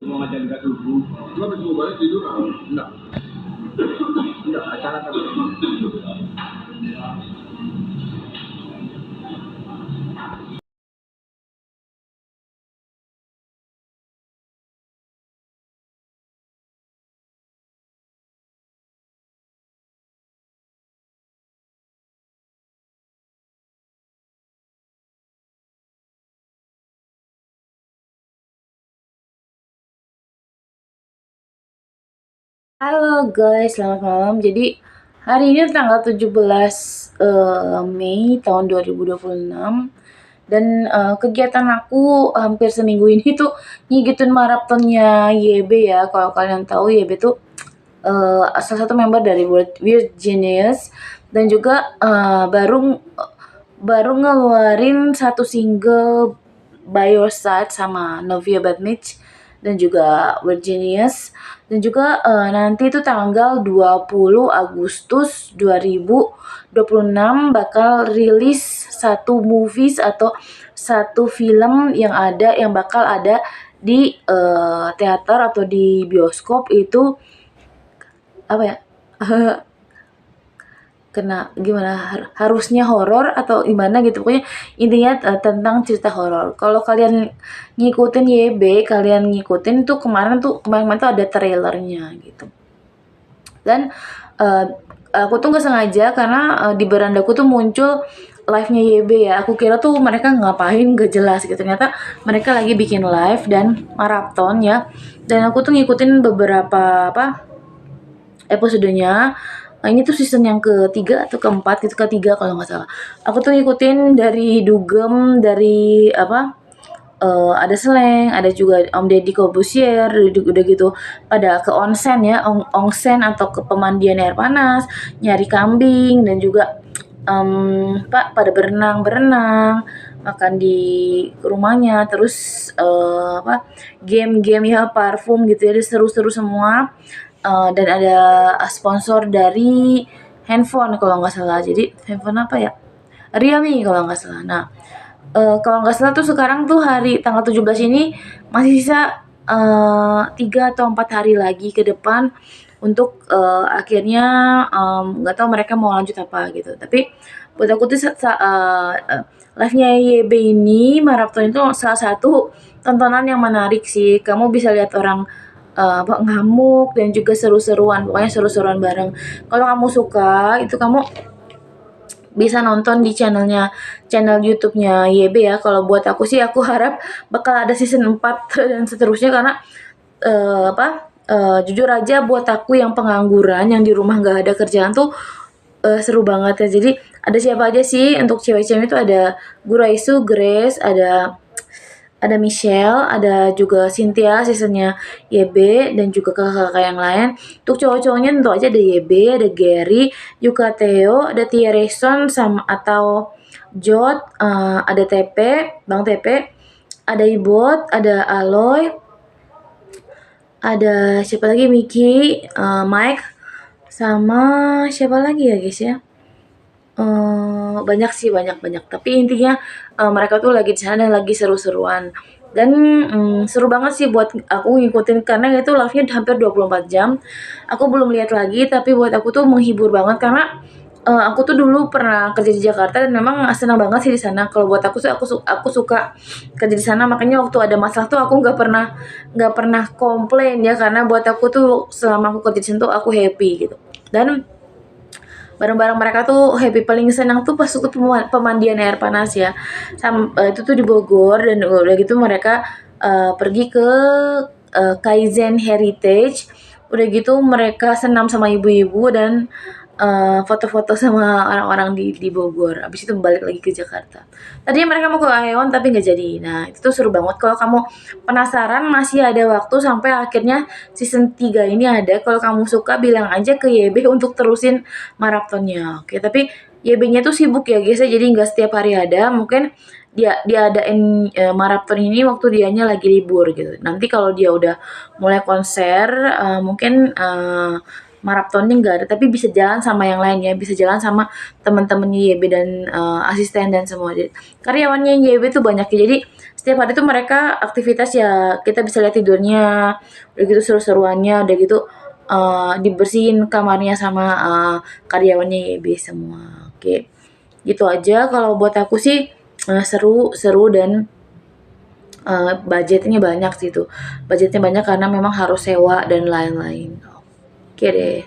Mau ngajak nikah subuh. Lu habis mau balik tidur kan? Enggak. Enggak, acara kan. Halo guys, selamat malam. Jadi hari ini tanggal 17 Mei tahun 2026 dan kegiatan aku hampir seminggu ini tuh ngikutin maratonnya YB ya. Kalau kalian tahu YB tuh salah satu member dari Weird Genius dan juga baru ngeluarin satu single By Your Side sama Novia Badmich dan juga Virginius dan juga nanti itu tanggal 20 Agustus 2026 bakal rilis satu movies atau satu film yang bakal ada di teater atau di bioskop itu apa ya kena gimana harusnya horor atau gimana gitu, pokoknya intinya tentang cerita horor. Kalau kalian ngikutin YB, kalian ngikutin tuh kemarin tuh ada trailernya gitu. Dan aku tuh nggak sengaja karena di berandaku tuh muncul live-nya YB ya. Aku kira tuh mereka ngapain gak jelas gitu. Ternyata mereka lagi bikin live dan maraton ya. Dan aku tuh ngikutin beberapa episodenya. Ini tuh season yang ketiga atau keempat gitu, ketiga kalau nggak salah. Aku tuh ngikutin dari Dugem, dari ada Slank, ada juga Om Deddy Corbuzier, udah gitu pada ke onsen ya, onsen atau ke pemandian air panas, nyari kambing dan juga pada berenang, makan di rumahnya, terus game-game ya parfum gitu ya, seru-seru semua. Dan ada sponsor dari handphone kalau nggak salah. Jadi handphone apa ya? Realme kalau nggak salah. Nah, kalau nggak salah tuh sekarang tuh hari tanggal 17 ini masih sisa 3 atau 4 hari lagi ke depan untuk akhirnya nggak tahu mereka mau lanjut apa gitu. Tapi buat aku tuh live-nya YB ini maraton itu salah satu tontonan yang menarik sih. Kamu bisa lihat orang ngamuk dan juga seru-seruan, pokoknya seru-seruan bareng. Kalau kamu suka itu kamu bisa nonton di channel YouTube-nya YB ya. Kalau buat aku sih aku harap bakal ada season 4 dan seterusnya karena jujur aja buat aku yang pengangguran yang di rumah nggak ada kerjaan tuh seru banget ya. Jadi ada siapa aja sih untuk cewek-cewek itu ada Guraisu, Grace, ada Michelle, ada juga Cynthia seasonnya YB dan juga kakak-kakak yang lain. Untuk cowok-cowoknya tentu aja ada YB, ada Gary, Yuka Theo, ada Tia Reson sama atau Jot, ada TP, Bang TP, ada Ibot, ada Aloy, ada siapa lagi Miki, Mike, sama siapa lagi ya guys ya? Banyak sih, banyak. Tapi intinya mereka tuh lagi di sana dan lagi seru-seruan. Dan seru banget sih buat aku ngikutin karena itu live-nya hampir 24 jam. Aku belum lihat lagi tapi buat aku tuh menghibur banget karena aku tuh dulu pernah kerja di Jakarta dan memang senang banget sih di sana. Kalau buat aku sih aku suka kerja di sana, makanya waktu ada masalah tuh aku nggak pernah komplain ya karena buat aku tuh selama aku kerja di sana tuh aku happy gitu. Dan bareng-bareng mereka tuh happy, paling senang tuh pas waktu pemandian air panas ya. Itu tuh di Bogor dan udah gitu mereka pergi ke Kaizen Heritage. Udah gitu mereka senam sama ibu-ibu dan foto-foto sama orang-orang di Bogor. Abis itu balik lagi ke Jakarta. Tadinya mereka mau ke Aeon tapi nggak jadi. Nah itu tuh seru banget. Kalau kamu penasaran masih ada waktu sampai akhirnya season 3 ini ada. Kalau kamu suka bilang aja ke YB untuk terusin maratonnya. Oke, tapi YB-nya tuh sibuk ya guys ya, jadi nggak setiap hari ada. Mungkin dia adain maraton ini waktu dianya lagi libur gitu. Nanti kalau dia udah mulai konser, mungkin maratonnya nggak ada, tapi bisa jalan sama yang lain ya, bisa jalan sama teman-temannya YB dan asisten dan semua. Karyawannya YB tuh banyak ya, jadi setiap hari tuh mereka aktivitas ya, kita bisa lihat tidurnya, udah gitu seru-seruannya, udah gitu dibersihin kamarnya sama karyawannya YB semua. Oke, gitu aja kalau buat aku sih. Seru dan budgetnya banyak sih tuh. Budgetnya banyak karena memang harus sewa dan lain-lain. Oke deh.